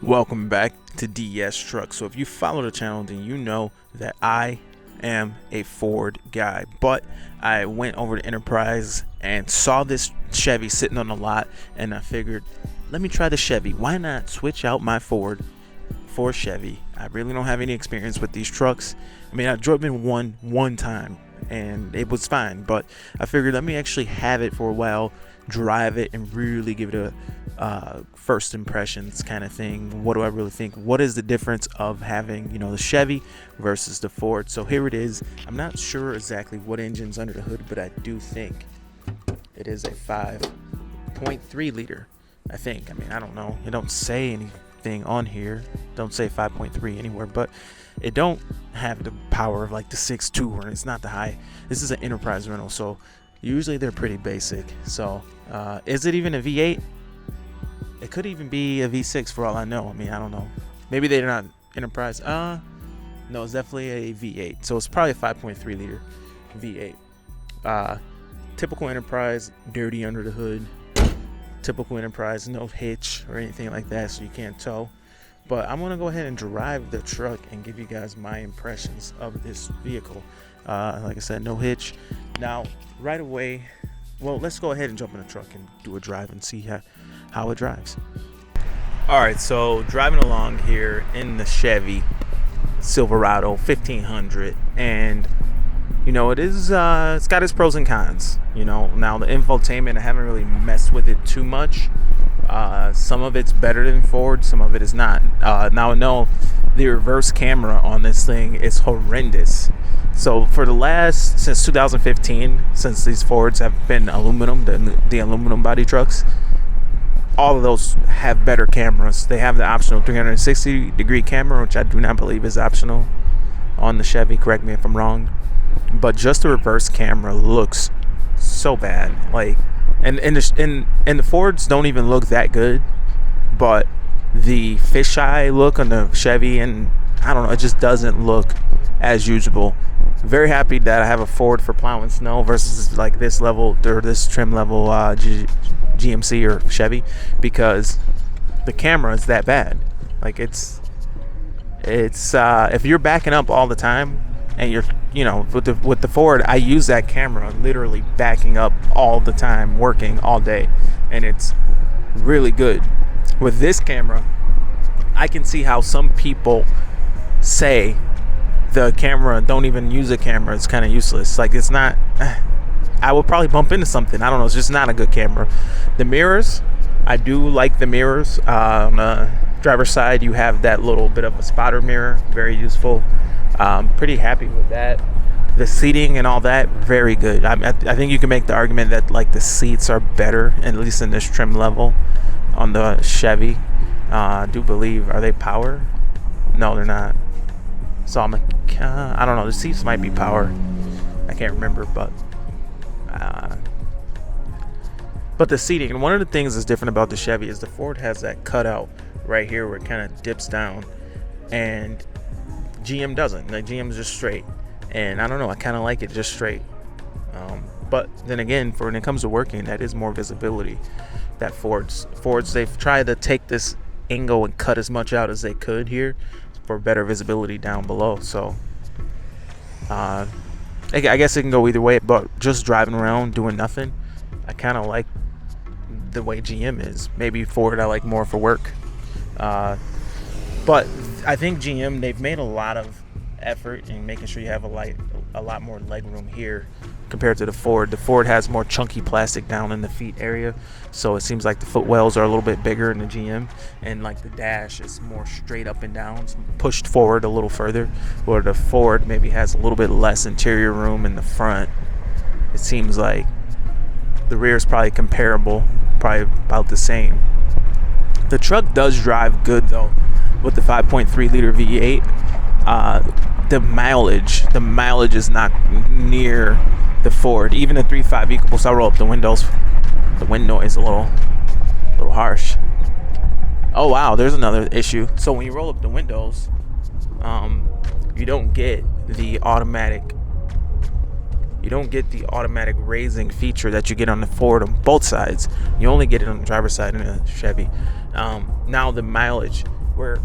Welcome back to DS Truck. So if you follow the channel, then you know that I am a Ford guy, but I went over to Enterprise and saw this Chevy sitting on the lot, and I figured, let me try the Chevy. Why not switch out my Ford for Chevy? I really don't have any experience with these trucks. I mean, I've driven one time and it was fine, but I figured let me actually have it for a while, drive it, and really give it a first impressions kind of thing. What do I really think? What is the difference of having, the Chevy versus the Ford? So here it is. I'm not sure exactly what engine's under the hood, but I do think it is a 5.3 liter. I think. I mean, I don't know. It don't say anything on here. Don't say 5.3 anywhere, but it don't have the power of like the 6.2, or it's not the high. This is an Enterprise rental, so usually they're pretty basic. So is it even a V8? It could even be a V6 for all I know. I mean, I don't know. Maybe they're not Enterprise. No, it's definitely a V8. So it's probably a 5.3 liter V8. Typical Enterprise, dirty under the hood. Typical Enterprise, no hitch or anything like that, so you can't tow. But I'm gonna go ahead and drive the truck and give you guys my impressions of this vehicle. Like I said, no hitch. Now, right away, well, let's go ahead and jump in the truck and do a drive and see how it drives. All right, so driving along here in the Chevy Silverado 1500, and it is it's got its pros and cons. Now the infotainment, I haven't really messed with it too much. Some of it's better than Ford, some of it is not. Now I know the reverse camera on this thing is horrendous. So for since 2015, since these Fords have been aluminum, the aluminum body trucks, all of those have better cameras. They have the optional 360-degree camera, which I do not believe is optional on the Chevy. Correct me if I'm wrong. But just the reverse camera looks so bad. And the Fords don't even look that good, but the fisheye look on the Chevy, and I don't know, it just doesn't look as usable. Very happy that I have a Ford for plowing snow versus like this level or this trim level GMC or Chevy, because the camera is that bad. Like it's if you're backing up all the time, and you're with the Ford, I use that camera literally backing up all the time, working all day, and it's really good. With this camera, I can see how some people say the camera, don't even use a camera, it's kind of useless. Like, it's not, I would probably bump into something, I don't know, it's just not a good camera. The mirrors, I do like the mirrors. On the driver's side, you have that little bit of a spotter mirror, very useful. Pretty happy with that. The seating and all that, very good. I think you can make the argument that like the seats are better, at least in this trim level, on the Chevy. I do believe, are they power? No, they're not. So I don't know. The seats might be power. I can't remember, but the seating. And one of the things that's different about the Chevy is the Ford has that cutout right here where it kind of dips down, and GM doesn't. Like, GM's just straight, and I don't know, I kind of like it just straight. But then again, when it comes to working, that is more visibility. That Fords, they've tried to take this angle and cut as much out as they could here for better visibility down below. So I guess it can go either way, but just driving around doing nothing, I kind of like the way GM is. Maybe Ford I like more for work. But I think GM, they've made a lot of effort in making sure you have a lot more leg room here compared to the Ford. The Ford has more chunky plastic down in the feet area, so it seems like the footwells are a little bit bigger in the GM, and like the dash is more straight up and down, pushed forward a little further, where the Ford maybe has a little bit less interior room in the front. It seems like the rear is probably comparable, probably about the same. The truck does drive good though. With the 5.3 liter V8, the mileage is not near the Ford. Even the 3.5 EcoBoost, I'll roll up the windows. The wind noise a little harsh. Oh wow, there's another issue. So when you roll up the windows, you don't get the automatic raising feature that you get on the Ford on both sides. You only get it on the driver's side in a Chevy. Now the mileage, we're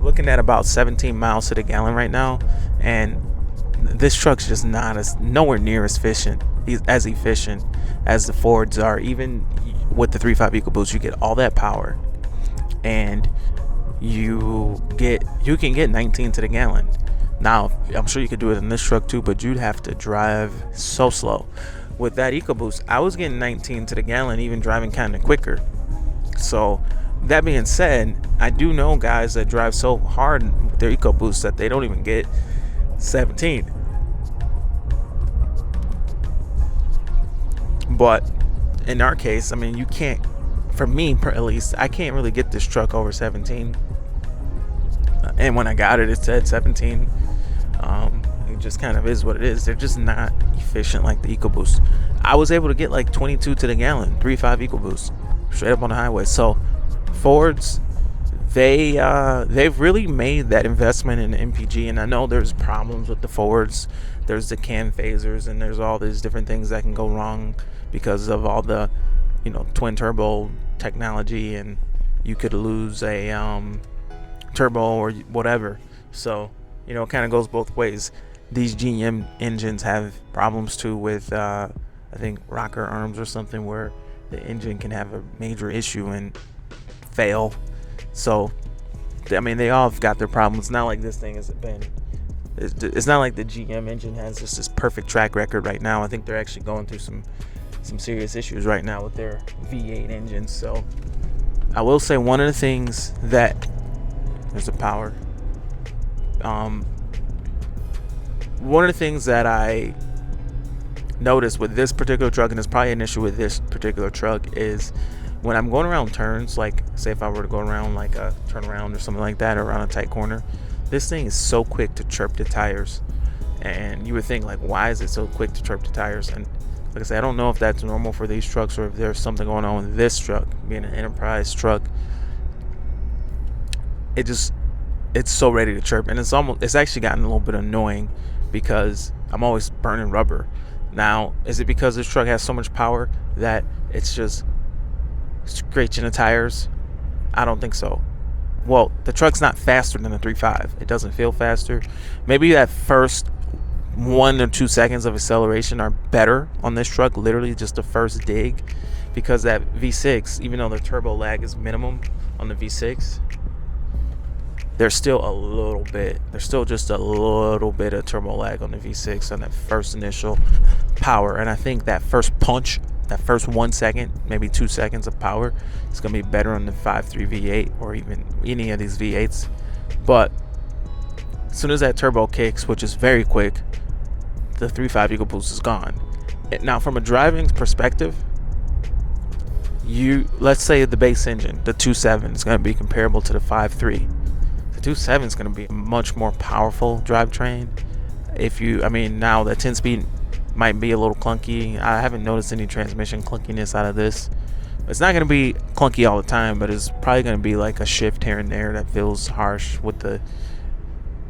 looking at about 17 miles to the gallon right now, and this truck's just nowhere near as efficient as the Fords are. Even with the 3.5 EcoBoost, you get all that power, and you can get 19 to the gallon. Now, I'm sure you could do it in this truck too, but you'd have to drive so slow. With that EcoBoost, I was getting 19 to the gallon, even driving kind of quicker. So, that being said, I do know guys that drive so hard with their EcoBoost that they don't even get 17. But in our case, I mean, you can't, for me at least, I can't really get this truck over 17. And when I got it, it said 17. It just kind of is what it is. They're just not efficient like the EcoBoost. I was able to get like 22 to the gallon, 3.5 EcoBoost, straight up on the highway. So Fords, they've really made that investment in MPG, and I know there's problems with the Fords. There's the cam phasers, and there's all these different things that can go wrong because of all the, twin turbo technology, and you could lose a turbo or whatever. So, it kind of goes both ways. These GM engines have problems too with, I think, rocker arms or something, where the engine can have a major issue and fail. So, I mean, they all have got their problems. It's not like this thing hasn't been. It's not like the GM engine has just this perfect track record right now. I think they're actually going through some serious issues right now with their V8 engines. So, I will say one of the things that there's the power. One of the things that I noticed with this particular truck, and it's probably an issue with this particular truck, is when I'm going around turns, like say if I were to go around like a turnaround or something like that, or around a tight corner, this thing is so quick to chirp the tires. And you would think, like, why is it so quick to chirp the tires? And like I said, I don't know if that's normal for these trucks or if there's something going on with this truck, being an enterprise truck. It's so ready to chirp, and it's actually gotten a little bit annoying because I'm always burning rubber. Now, is it because this truck has so much power that it's just scratching the tires? I don't think so. Well, the truck's not faster than the 3.5. It doesn't feel faster. Maybe that first 1 or 2 seconds of acceleration are better on this truck, literally just the first dig, because that V6, even though the turbo lag is minimum on the V6, there's still just a little bit of turbo lag on the V6 on that first initial power. And I think that first punch, that first 1 second, maybe 2 seconds of power, is going to be better on the 5.3 V8 or even any of these V8s. But as soon as that turbo kicks, which is very quick, the 3.5 EcoBoost is gone. Now, from a driving perspective, let's say the base engine, the 2.7, is going to be comparable to the 5.3. The 2.7 is going to be a much more powerful drivetrain. Now the 10-speed might be a little clunky. I haven't noticed any transmission clunkiness out of this. It's not going to be clunky all the time, but it's probably going to be like a shift here and there that feels harsh with the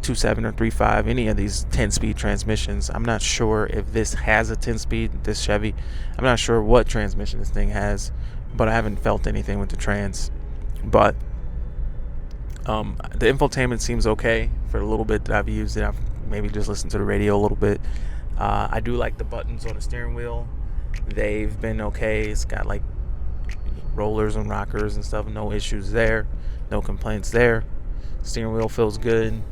2.7 or 3.5, any of these 10-speed transmissions. I'm not sure if this has a 10-speed, this Chevy. I'm not sure what transmission this thing has, but I haven't felt anything with the trans. But the infotainment seems okay for a little bit that I've used it. I've maybe just listened to the radio a little bit. I do like the buttons on the steering wheel. They've been okay. It's got like rollers and rockers and stuff. No issues there. No complaints there. Steering wheel feels good.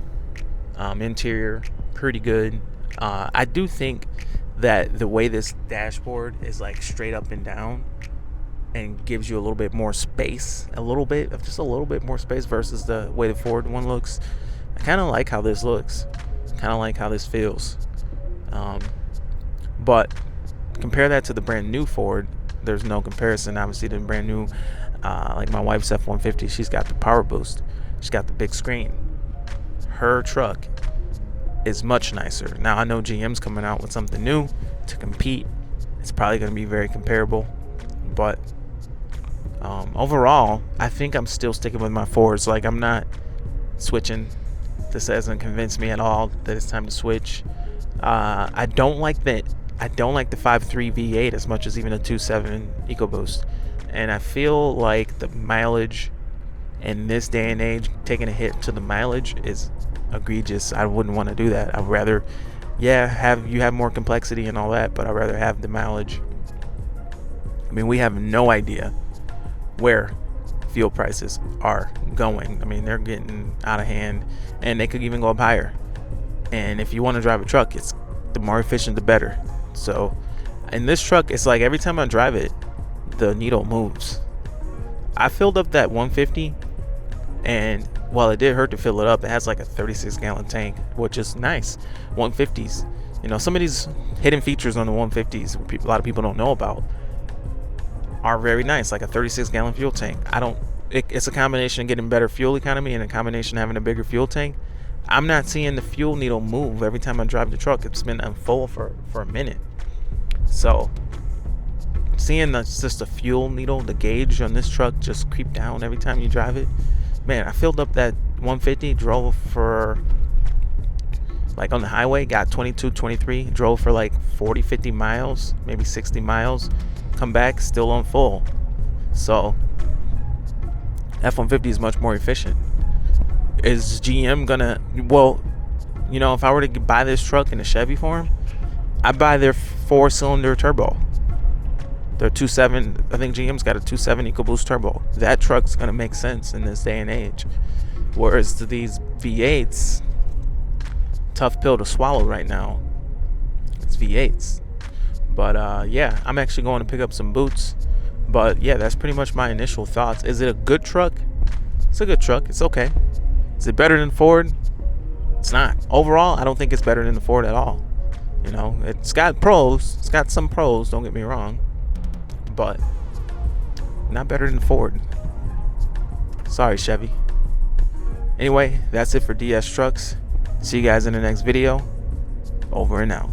Interior, pretty good. I do think that the way this dashboard is like straight up and down and gives you a little bit more space, just a little bit more space versus the way the Ford one looks. I kind of like how this looks. Kind of like how this feels. But compare that to the brand new Ford, there's no comparison. Obviously, the brand new, like my wife's F150, she's got the power boost. She's got the big screen. Her truck is much nicer. Now, I know GM's coming out with something new to compete. It's probably going to be very comparable. But overall, I think I'm still sticking with my Fords. Like, I'm not switching. This hasn't convinced me at all that it's time to switch. I don't like the 5.3 V8 as much as even a 2.7 EcoBoost. And I feel like the mileage in this day and age, taking a hit to the mileage is egregious. I wouldn't want to do that. I'd rather, yeah, have more complexity and all that, but I'd rather have the mileage. I mean, we have no idea where fuel prices are going. I mean, they're getting out of hand, and they could even go up higher. And if you want to drive a truck, it's the more efficient, the better. So in this truck, it's like every time I drive it, the needle moves. I filled up that 150, and while it did hurt to fill it up, it has like a 36-gallon tank, which is nice. 150s, you know, some of these hidden features on the 150s a lot of people don't know about are very nice, like a 36-gallon fuel tank. It's a combination of getting better fuel economy and a combination of having a bigger fuel tank. I'm not seeing the fuel needle move every time I drive the truck. It's been on full for a minute. So seeing just the fuel needle, the gauge on this truck just creep down every time you drive it. Man, I filled up that 150, drove for, like on the highway, got 22, 23, drove for like 40, 50 miles, maybe 60 miles, come back, still on full. So F-150 is much more efficient. Is GM gonna, well, you know, if I were to buy this truck in a Chevy form, I'd buy their 4-cylinder turbo. Their 2.7, I think GM's got a 2.7 EcoBoost turbo. That truck's gonna make sense in this day and age. Whereas to these V8s, tough pill to swallow right now. It's V8s. But yeah, I'm actually going to pick up some boots. But yeah, that's pretty much my initial thoughts. Is it a good truck? It's a good truck. It's okay. Is it better than Ford? It's not. Overall, I don't think it's better than the Ford at all. You know, it's got pros. It's got some pros, don't get me wrong. But not better than Ford. Sorry, Chevy. Anyway, that's it for DS Trucks. See you guys in the next video. Over and out.